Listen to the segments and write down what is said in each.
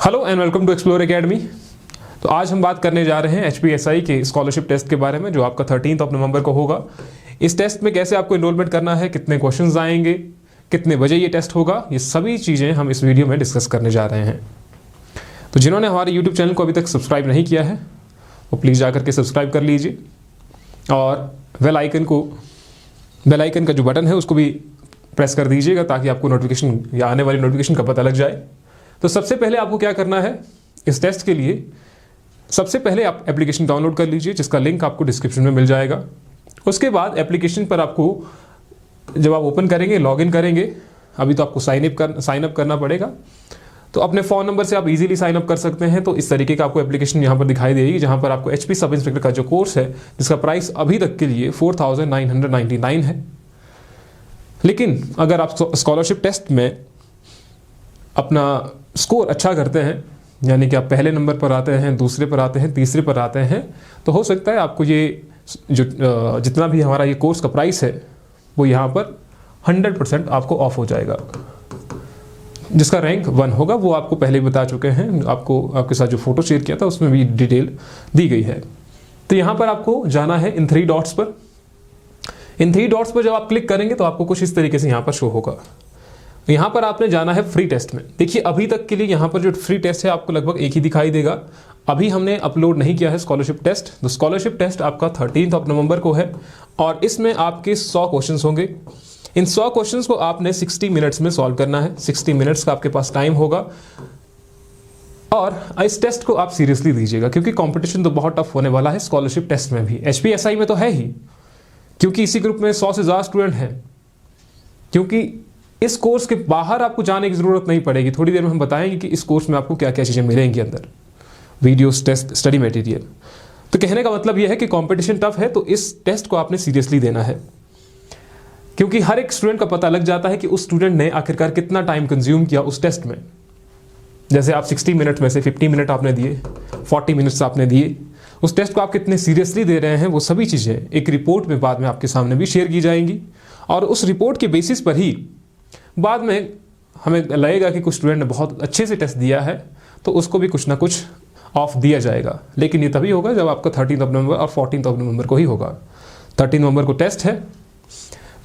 Hello and welcome to Explore Academy. तो आज हम बात करने जा रहे हैं HPSI के स्कॉलरशिप टेस्ट के बारे में, जो आपका 13 नवंबर को होगा। इस टेस्ट में कैसे आपको इनरोलमेंट करना है, कितने क्वेश्चंस आएंगे, कितने बजे ये टेस्ट होगा, ये सभी चीज़ें हम इस वीडियो में डिस्कस करने जा रहे हैं। तो जिन्होंने हमारे यूट्यूब चैनल को अभी तक सब्सक्राइब नहीं किया है वो प्लीज़ जाकर के सब्सक्राइब कर लीजिए और बेल आइकन का जो बटन है उसको भी प्रेस कर दीजिएगा ताकि आपको नोटिफिकेशन या आने वाली नोटिफिकेशन का पता लग जाए। तो सबसे पहले आपको क्या करना है, इस टेस्ट के लिए सबसे पहले आप एप्लीकेशन डाउनलोड कर लीजिए, जिसका लिंक आपको डिस्क्रिप्शन में मिल जाएगा। उसके बाद एप्लीकेशन पर आपको जब आप ओपन करेंगे, लॉगिन करेंगे, अभी तो आपको साइन अप करना पड़ेगा। तो अपने फ़ोन नंबर से आप इजीली साइन अप कर सकते हैं। तो इस तरीके का आपको एप्लीकेशन यहाँ पर दिखाई देगी, जहाँ पर आपको HP सब इंस्पेक्टर का जो कोर्स है, जिसका प्राइस अभी तक के लिए 4999 है। लेकिन अगर आप स्कॉलरशिप टेस्ट में अपना स्कोर अच्छा करते हैं, यानी कि आप पहले नंबर पर आते हैं, दूसरे पर आते हैं, तीसरे पर आते हैं, तो हो सकता है आपको ये जो जितना भी हमारा ये कोर्स का प्राइस है वो यहाँ पर 100% आपको ऑफ हो जाएगा। जिसका रैंक 1 होगा वो आपको पहले ही बता चुके हैं, आपको आपके साथ जो फोटो शेयर किया था उसमें भी डिटेल दी गई है। तो यहाँ पर आपको जाना है इन 3 डॉट्स पर। इन 3 डॉट्स पर जब आप क्लिक करेंगे तो आपको कुछ इस तरीके से यहाँ पर शो होगा। यहाँ पर आपने जाना है फ्री टेस्ट में। देखिए अभी तक के लिए यहाँ पर जो फ्री टेस्ट है आपको लगभग एक ही दिखाई देगा। अभी हमने अपलोड नहीं किया है स्कॉलरशिप टेस्ट। तो स्कॉलरशिप टेस्ट आपका 13 नवंबर को है और इसमें आपके 100 क्वेश्चंस होंगे। इन 100 क्वेश्चंस को आपने 60 मिनट्स में सॉल्व करना है। 60 मिनट्स का आपके पास टाइम होगा और इस टेस्ट को आप सीरियसली दीजिएगा, क्योंकि कंपटीशन तो बहुत टफ होने वाला है स्कॉलरशिप टेस्ट में भी। HPSI में तो है ही, क्योंकि इसी ग्रुप में 100 से ज़्यादा स्टूडेंट हैं। क्योंकि इस कोर्स के बाहर आपको जाने की ज़रूरत नहीं पड़ेगी। थोड़ी देर में हम बताएंगे कि इस कोर्स में आपको क्या क्या चीज़ें मिलेंगी अंदर, वीडियोस, टेस्ट, स्टडी मटेरियल। तो कहने का मतलब यह है कि कंपटीशन टफ है, तो इस टेस्ट को आपने सीरियसली देना है, क्योंकि हर एक स्टूडेंट का पता लग जाता है कि उस स्टूडेंट ने आखिरकार कितना टाइम कंज्यूम किया उस टेस्ट में। जैसे आप 60 मिनट में से 50 मिनट आपने दिए, 40 मिनट्स आपने दिए, उस टेस्ट को आप कितने सीरियसली दे रहे हैं, वो सभी चीज़ें एक रिपोर्ट में बाद में आपके सामने भी शेयर की जाएंगी। और उस रिपोर्ट के बेसिस पर ही बाद में हमें लगेगा कि कुछ स्टूडेंट ने बहुत अच्छे से टेस्ट दिया है, तो उसको भी कुछ ना कुछ ऑफ दिया जाएगा। लेकिन ये तभी होगा जब आपका 13 नवंबर और 14 नवंबर को ही होगा। 13 नवंबर को टेस्ट है,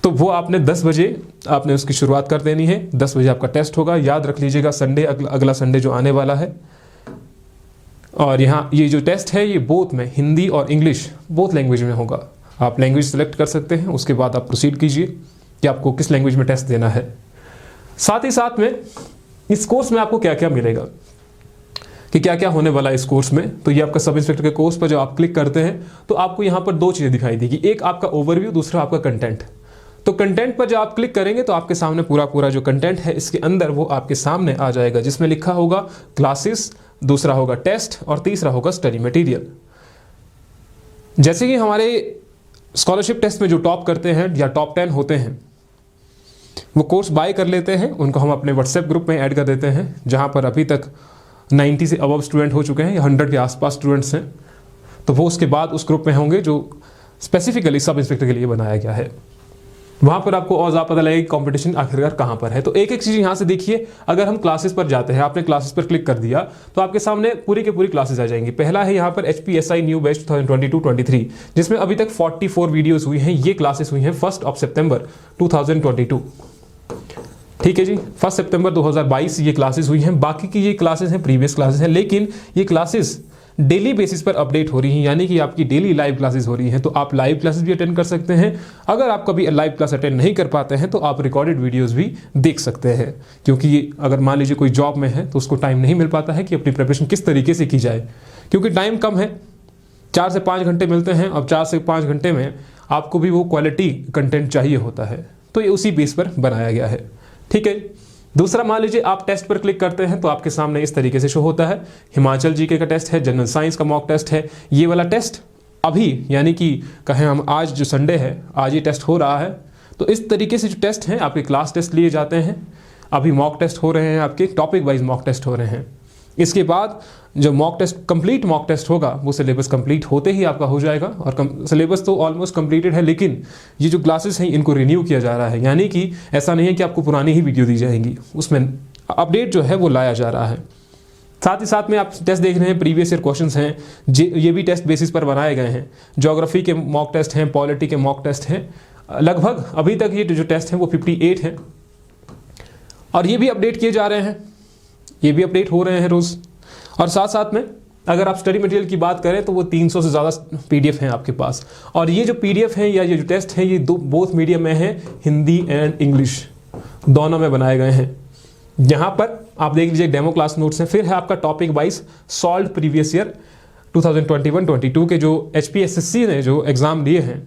तो वो आपने 10 बजे आपने उसकी शुरुआत कर देनी है। 10 बजे आपका टेस्ट होगा। याद रख लीजिएगा, संडे, अगला संडे जो आने वाला है। और यहाँ ये जो टेस्ट है ये बोथ में, हिंदी और इंग्लिश बोथ लैंग्वेज में होगा। आप लैंग्वेज सेलेक्ट कर सकते हैं, उसके बाद आप प्रोसीड कीजिए कि आपको किस लैंग्वेज में टेस्ट देना है। साथ ही साथ में इस कोर्स में आपको क्या क्या मिलेगा, कि क्या क्या होने वाला है इस कोर्स में। तो ये आपका सब इंस्पेक्टर के कोर्स पर जब आप क्लिक करते हैं तो आपको यहाँ पर 2 चीज़ें दिखाई देगी, एक आपका ओवरव्यू, दूसरा आपका कंटेंट। तो कंटेंट पर जब आप क्लिक करेंगे तो आपके सामने पूरा जो कंटेंट है इसके अंदर वो आपके सामने आ जाएगा, जिसमें लिखा होगा क्लासेस, दूसरा होगा टेस्ट और तीसरा होगा स्टडी मटेरियल। जैसे कि हमारे स्कॉलरशिप टेस्ट में जो टॉप करते हैं या टॉप 10 होते हैं, वो कोर्स बाय कर लेते हैं, उनको हम अपने व्हाट्सएप ग्रुप में ऐड कर देते हैं, जहाँ पर अभी तक 90 से अबव स्टूडेंट हो चुके हैं या 100 के आसपास स्टूडेंट्स हैं। तो वो उसके बाद उस ग्रुप में होंगे जो स्पेसिफिकली सब इंस्पेक्टर के लिए बनाया गया है। वहाँ पर आपको और ज़्यादा पता लगेगा कि कंपटीशन आखिरकार कहाँ पर है। तो एक एक चीज़ यहाँ से देखिए। अगर हम क्लासेस पर जाते हैं, आपने क्लासेस पर क्लिक कर दिया तो आपके सामने पूरी की पूरी क्लासेस आ जाएंगी। पहला है यहाँ पर HPSI न्यू बैच 2022-23, जिसमें अभी तक 44 वीडियोस हुई हैं। ये क्लासेस हुई हैं 1 सितंबर 2022। ठीक है जी, 1 सितंबर 2022 ये क्लासेस हुई हैं। बाकी की ये क्लासेस हैं, प्रीवियस क्लासेस हैं, लेकिन ये क्लासेस डेली बेसिस पर अपडेट हो रही हैं, यानी कि आपकी डेली लाइव क्लासेस हो रही हैं। तो आप लाइव क्लासेस भी अटेंड कर सकते हैं। अगर आप कभी लाइव क्लास अटेंड नहीं कर पाते हैं तो आप रिकॉर्डेड वीडियोस भी देख सकते हैं, क्योंकि अगर मान लीजिए कोई जॉब में है तो उसको टाइम नहीं मिल पाता है कि अपनी प्रिपरेशन किस तरीके से की जाए, क्योंकि टाइम कम है, 4 से 5 घंटे मिलते हैं। अब 4 से 5 घंटे में आपको भी वो क्वालिटी कंटेंट चाहिए होता है, तो ये उसी बेस पर बनाया गया है। ठीक है। दूसरा, मान लीजिए आप टेस्ट पर क्लिक करते हैं तो आपके सामने इस तरीके से शो होता है। हिमाचल जीके का टेस्ट है, जनरल साइंस का मॉक टेस्ट है। ये वाला टेस्ट अभी, यानी कि कहें हम आज जो संडे है, आज ये टेस्ट हो रहा है। तो इस तरीके से जो टेस्ट हैं आपके क्लास टेस्ट लिए जाते हैं। अभी मॉक टेस्ट हो रहे हैं, आपके टॉपिक वाइज मॉक टेस्ट हो रहे हैं। इसके बाद जो mock test, complete mock test होगा, वो सिलेबस कंप्लीट होते ही आपका हो जाएगा। और सिलेबस तो ऑलमोस्ट कंप्लीटेड है, लेकिन ये जो क्लासेस हैं इनको रिन्यू किया जा रहा है। यानी कि ऐसा नहीं है कि आपको पुरानी ही वीडियो दी जाएंगी, उसमें अपडेट जो है वो लाया जा रहा है। साथ ही साथ में आप टेस्ट देख रहे हैं, प्रीवियस ईयर क्वेश्चंस हैं, ये भी टेस्ट बेसिस पर बनाए गए हैं। ज्योग्राफी के मॉक टेस्ट हैं, पॉलिटी के मॉक टेस्ट हैं। लगभग अभी तक ये जो टेस्ट हैं वो 58 हैं और ये भी अपडेट किए जा रहे हैं, ये भी अपडेट हो रहे हैं रोज़। और साथ साथ में अगर आप स्टडी मटेरियल की बात करें तो वो 300 से ज़्यादा PDF हैं आपके पास। और ये जो PDF हैं या ये जो टेस्ट हैं ये बोथ मीडियम में हैं, हिंदी एंड इंग्लिश दोनों में बनाए गए हैं। यहाँ पर आप देख लीजिए डेमो क्लास नोट्स हैं। फिर है आपका topic wise solve previous year 2021-22 के जो HPSSC ने जो एग्ज़ाम दिए हैं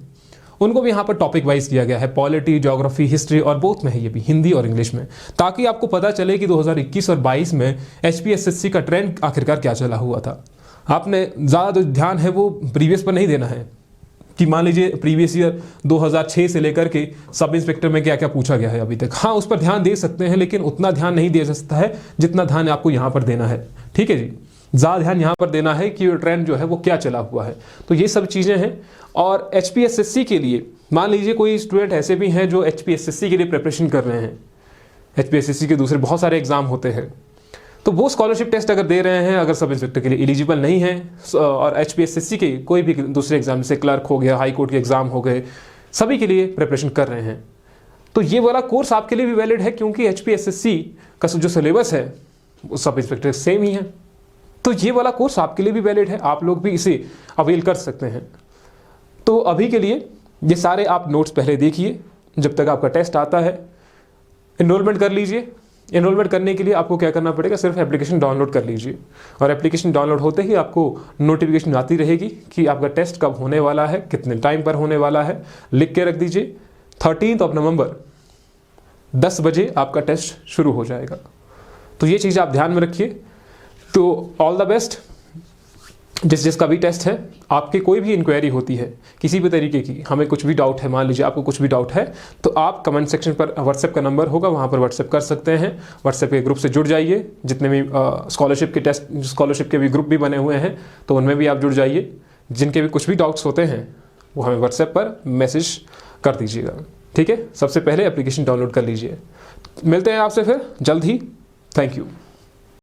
उनको भी यहाँ पर टॉपिक वाइज किया गया है। पॉलिटी, ज्योग्राफी, हिस्ट्री और बोथ में है, ये भी हिंदी और इंग्लिश में, ताकि आपको पता चले कि 2021 और 22 में HPSSC का ट्रेंड आखिरकार क्या चला हुआ था। आपने ज़्यादा जो ध्यान है वो प्रीवियस पर नहीं देना है कि मान लीजिए प्रीवियस ईयर 2006 से लेकर के सब इंस्पेक्टर में क्या क्या पूछा गया है अभी तक। हाँ, उस पर ध्यान दे सकते हैं लेकिन उतना ध्यान नहीं दे सकता है जितना ध्यान आपको यहाँ पर देना है। ठीक है जी, ज़्यादा ध्यान यहाँ पर देना है कि ट्रेंड जो है वो क्या चला हुआ है। तो ये सब चीज़ें हैं। और HPSSC के लिए मान लीजिए कोई स्टूडेंट ऐसे भी हैं जो HPSSC के लिए प्रिपरेशन कर रहे हैं, HPSSC के दूसरे बहुत सारे एग्जाम होते हैं, तो वो स्कॉलरशिप टेस्ट अगर दे रहे हैं, अगर सब इंस्पेक्टर के लिए एलिजिबल नहीं है और HPSSC के कोई भी दूसरे एग्जाम जैसे क्लर्क हो गया, हाई कोर्ट के एग्जाम हो गए, सभी के लिए प्रिपरेशन कर रहे हैं, तो ये वाला कोर्स आपके लिए भी वैलिड है क्योंकि HPSSC का जो सिलेबस है वो सब इंस्पेक्टर सेम ही है। तो ये वाला कोर्स आपके लिए भी वैलिड है, आप लोग भी इसे अवेल कर सकते हैं। तो अभी के लिए ये सारे आप नोट्स पहले देखिए, जब तक आपका टेस्ट आता है एनरोलमेंट कर लीजिए। एनरोलमेंट करने के लिए आपको क्या करना पड़ेगा, सिर्फ एप्लीकेशन डाउनलोड कर लीजिए और एप्लीकेशन डाउनलोड होते ही आपको नोटिफिकेशन आती रहेगी कि आपका टेस्ट कब होने वाला है, कितने टाइम पर होने वाला है। लिख के रख दीजिए 13 नवंबर 10 बजे आपका टेस्ट शुरू हो जाएगा। तो ये चीज़ आप ध्यान में रखिए। तो ऑल द बेस्ट। जिसका भी टेस्ट है, आपके कोई भी इंक्वायरी होती है किसी भी तरीके की, हमें कुछ भी डाउट है, मान लीजिए आपको कुछ भी डाउट है, तो आप कमेंट सेक्शन पर व्हाट्सएप का नंबर होगा, वहाँ पर व्हाट्सएप कर सकते हैं। व्हाट्सएप के ग्रुप से जुड़ जाइए, जितने भी स्कॉलरशिप के टेस्ट, स्कॉलरशिप के भी ग्रुप भी बने हुए हैं, तो उनमें भी आप जुड़ जाइए। जिनके भी कुछ भी डाउट्स होते हैं वो हमें व्हाट्सएप पर मैसेज कर दीजिएगा। ठीक है, सबसे पहले एप्लीकेशन डाउनलोड कर लीजिए। मिलते हैं आपसे फिर जल्द ही। Thank you.